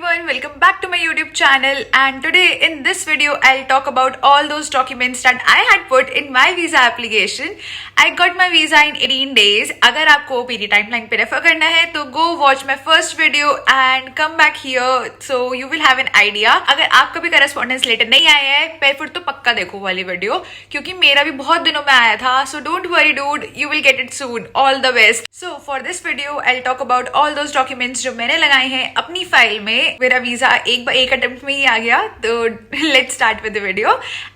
everyone, welcome back to my YouTube channel, and today in this video I'll talk about all those documents that I had put in my visa application. I got my visa in 18 days. अगर आपको मेरी timeline पे refer करना है तो go watch my first video and come back here so you will have an idea. अगर आपका भी correspondence letter नहीं आया है फिर तो पक्का देखो वाली वीडियो, क्योंकि मेरा भी बहुत दिनों में आया था. So don't worry dude, you will get it soon. All the best. So for this video I'll talk about all those documents जो मैंने लगाए हैं अपनी फाइल में. मेरा वीजा एक अटेम्प्ट में ही आ गया, तो let's start with the video.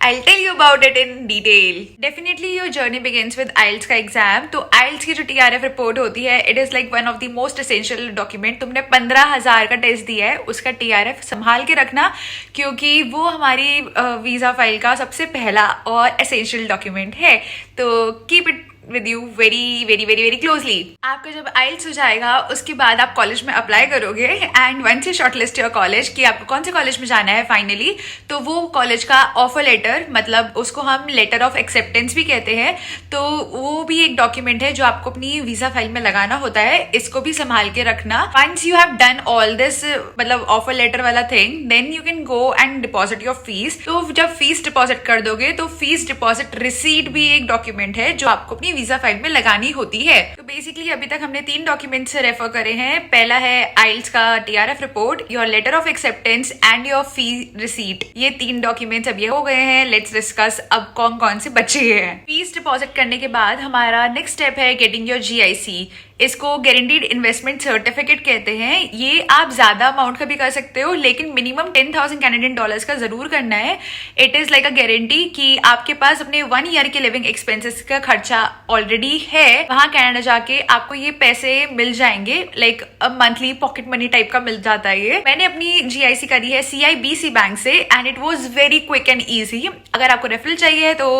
I tell you about it in detail. Definitely your journey begins with IELTS का एग्जाम. तो आइल्स की जो TRF रिपोर्ट होती है, it is like one of the most essential document. तुमने 15,000 का टेस्ट दिया है, उसका TRF संभाल के रखना, क्योंकि वो हमारी वीजा फाइल का सबसे पहला और एसेंशियल डॉक्यूमेंट है. तो keep it with you very very very very closely. आपका जब आइल्स हो जाएगा उसके बाद आप कॉलेज में अप्लाई करोगे, and once you shortlist your college कि आपको कौन से कॉलेज में जाना है फाइनली, तो वो कॉलेज का ऑफर लेटर, मतलब उसको हम लेटर ऑफ एक्सेप्टेंस भी कहते हैं, तो वो भी एक डॉक्यूमेंट है जो आपको अपनी वीजा फाइल में लगाना होता है. इसको भी संभाल के रखना. Once you have done all this, मतलब ऑफर लेटर वाला thing, then you can go and deposit your fees. तो जब फीस डिपॉजिट कर दोगे तो फीस डिपॉजिट रिसीट भी एक डॉक्यूमेंट है जो आपको अपनी वीजा फाइल में लगानी होती है. तो बेसिकली अभी तक हमने 3 डॉक्यूमेंट्स से रेफर करे हैं. पहला है आइल्स का TRF report, your letter of acceptance and your fee receipt. ये 3 डॉक्यूमेंट्स अब ये हो गए हैं. लेट्स डिस्कस अब कौन कौन से बचे हैं. फीस डिपॉजिट करने के बाद हमारा नेक्स्ट स्टेप है गेटिंग योर GIC. इसको गारंटीड इन्वेस्टमेंट सर्टिफिकेट कहते हैं. ये आप ज्यादा अमाउंट का भी कर सकते हो, लेकिन मिनिमम 10,000 कैनेडियन डॉलर्स का जरूर करना है. It is like a guarantee कि आपके पास अपने 1 ईयर के लिविंग एक्सपेंसेस का खर्चा ऑलरेडी है. वहां कनाडा जाके आपको ये पैसे मिल जाएंगे, like monthly pocket money type का मिल जाता है. ये मैंने अपनी GIC करी है CIBC बैंक से, and it was very quick and easy. अगर आपको रेफरल चाहिए तो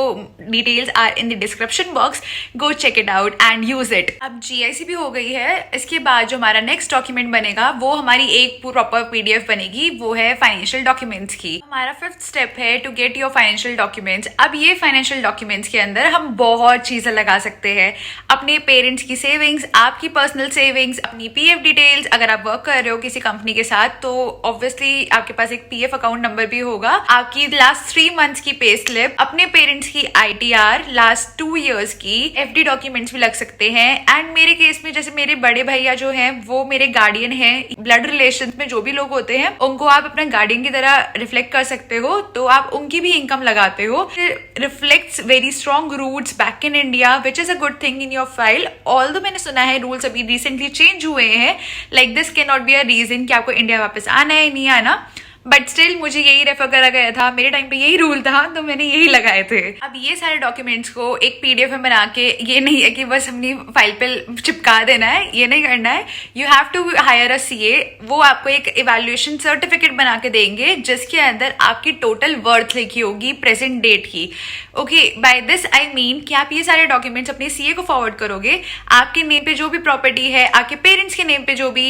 details are in the description box. Go check it out and use it. अब GIC भी हो गई है. इसके बाद जो हमारा नेक्स्ट डॉक्यूमेंट बनेगा वो हमारी एक प्रॉपर PDF बनेगी. वो है फाइनेंशियल डॉक्यूमेंट्स की. हमारा 5th स्टेप है to get your financial documents. अब ये फाइनेंशियल डॉक्यूमेंट्स के अंदर हम बहुत चीजें लगा सकते हैं. अपने पेरेंट्स की सेविंग्स, आपकी पर्सनल सेविंग्स, अपनी PF डिटेल्स. अगर आप वर्क कर रहे हो किसी कंपनी के साथ तो ऑब्वियसली आपके पास एक PF अकाउंट नंबर भी होगा. आपकी लास्ट 3 मंथ्स की पे स्लिप, अपने पेरेंट्स की ITR, लास्ट 2 ईयर्स की FD डॉक्यूमेंट्स भी लग सकते हैं. एंड मेरे केस में जैसे मेरे बड़े भैया जो हैं वो मेरे गार्डियन हैं. ब्लड रिलेशन में जो भी लोग होते हैं उनको आप अपना गार्डियन की तरह रिफ्लेक्ट कर सकते हो, तो आप उनकी भी इनकम लगाते हो. Reflects very strong roots back in India, which is a good thing in your file. Although मैंने सुना है रूल्स अभी रिसेंटली चेंज हुए हैं, like this can not be a reason कि आपको इंडिया वापस आना है नहीं आना, बट स्टिल मुझे यही रेफर करा गया था. मेरे टाइम पे यही रूल था, तो मैंने यही लगाए थे. अब ये सारे डॉक्यूमेंट्स को एक PDF में बना के, ये नहीं है कि बस अपनी फाइल पे चिपका देना है, ये नहीं करना है. You have to hire a CA. वो आपको एक इवैल्यूएशन सर्टिफिकेट बना के देंगे जिसके अंदर आपकी टोटल वर्थ लिखी होगी प्रेजेंट डेट की. Okay, by this I mean कि आप ये सारे डॉक्यूमेंट्स अपने CA को फॉरवर्ड करोगे. आपके नेम पे जो भी प्रॉपर्टी है, आपके पेरेंट्स के नेम पे जो भी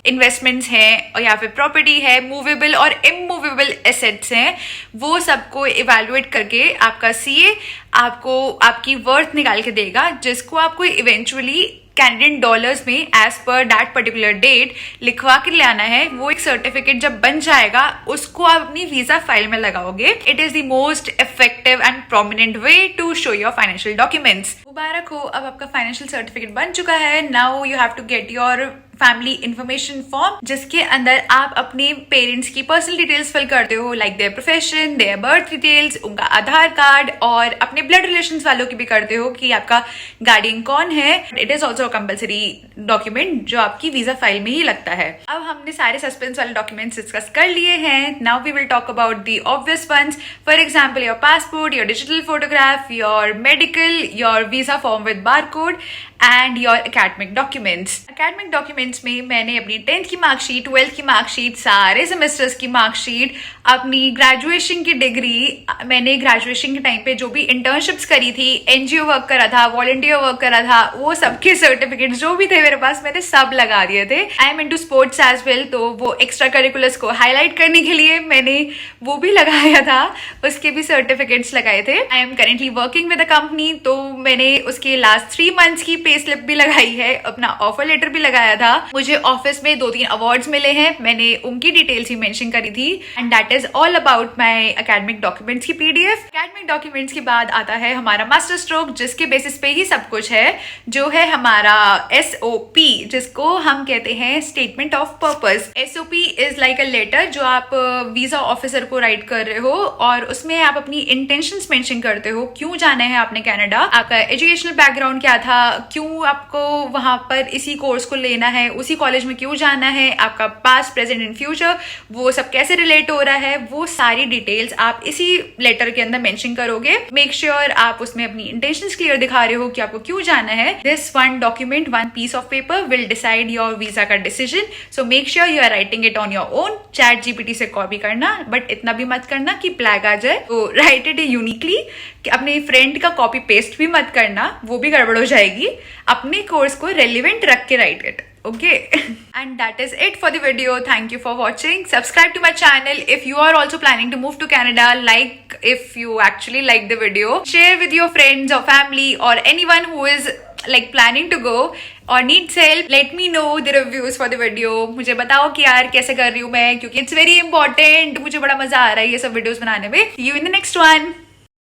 इन्वेस्टमेंट्स हैं या फिर प्रॉपर्टी है, मूवेबल और इमूवेबल एसेट्स हैं, वो सबको इवैल्यूएट करके आपका CA आपको आपकी वर्थ निकाल के देगा, जिसको आपको इवेंचुअली कैनेडियन डॉलर्स में as per that particular date लिखवा के ले आना है. वो एक सर्टिफिकेट जब बन जाएगा उसको आप अपनी वीजा फाइल में लगाओगे. It is the most effective and prominent way to show your financial documents. मुबारक हो, अब आपका फाइनेंशियल सर्टिफिकेट बन चुका है. Now you have to get your family information form, जिसके अंदर आप अपने पेरेंट्स की पर्सनल डिटेल्स फिल करते हो, like their profession, there birth details, उनका आधार कार्ड, और अपने ब्लड रिलेशंस वालों की भी करते हो कि आपका गार्डियन कौन है. It is also compulsory document जो आपकी वीजा फाइल में ही लगता है. अब हमने सारे सस्पेंस वाले डॉक्यूमेंट्स डिस्कस कर लिए हैं. Now we will talk about the obvious ones. For example your passport, your digital photograph, your medical, your visa form with barcode and your academic documents. Academic documents में मैंने अपनी 10th की marksheet, 12th की marksheet, सारे semesters की marksheet, अपनी graduation की degree, मैंने ग्रेजुएशन के टाइम पे जो भी इंटर्नशिप्स करी थी, NGO वर्क करा था, वॉलंटियर वर्क करा था, वो सबके सर्टिफिकेट जो भी थे मेरे पास मैंने सब लगा दिए थे. I am into sports as well, तो वो एक्स्ट्रा करिकुलर्स को हाईलाइट करने के लिए मैंने वो भी लगाया था, उसके भी सर्टिफिकेट्स लगाए थे. I am currently working with a company, तो मैंने उसके लास्ट 3 मंथ्स की पे स्लिप भी लगाई है, अपना ऑफर लेटर भी लगाया था, मुझे ऑफिस में 2-3 अवार्ड्स मिले हैं, मैंने उनकी डिटेल्स ही मेंशन करी थी। And that is all about my academic documents की पीडीएफ। एकेडमिक डॉक्यूमेंट्स के बाद आता है हमारा मास्टर स्ट्रोक, जिसके बेसिस पे ही सब कुछ है, जो है हमारा SOP, जिसको हम कहते हैं statement of purpose. SOP is like a letter जो आप वीजा ऑफिसर को राइट कर रहे हो, और उसमें आप अपनी इंटेंशंस मेंशन करते हो, क्यों जाना है आपने कनाडा, आपका एजुकेशनल बैकग्राउंड क्या था, क्यों आपको वहां पर इसी कोर्स को लेना है, उसी कॉलेज में क्यों जाना है, आपका पास्ट प्रेजेंट एंड फ्यूचर वो सब कैसे रिलेट हो रहा है, वो सारी डिटेल्स आप इसी लेटर के अंदर मेंशन करोगे। मेक श्योर आप उसमें अपनी इंटेंशंस क्लियर दिखा रहे हो कि आपको क्यों जाना है। This one document, one piece of paper will decide your visa का decision, so make sure you are writing it on your own. Chat GPT से कॉपी करना, बट इतना भी मत करना कि ब्लैक आ जाए, तो राइट इट यूनिकली। अपने फ्रेंड का कॉपी पेस्ट भी मत करना, वो भी गड़बड़ हो जाएगी। अपने कोर्स को रेलिवेंट रख के right it, okay? And that is it for the video. Thank you for watching. Subscribe to my channel if you are also planning to move to Canada. Like if you actually like the video. Share with your friends or family or anyone who is like planning to go or needs help. Let me know the reviews for the video. मुझे बताओ कि यार कैसे कर रही हूँ मैं, क्योंकि it's very important. मुझे बड़ा मजा आ रहा है ये सब वीडियोस बनाने में। See you in the next one.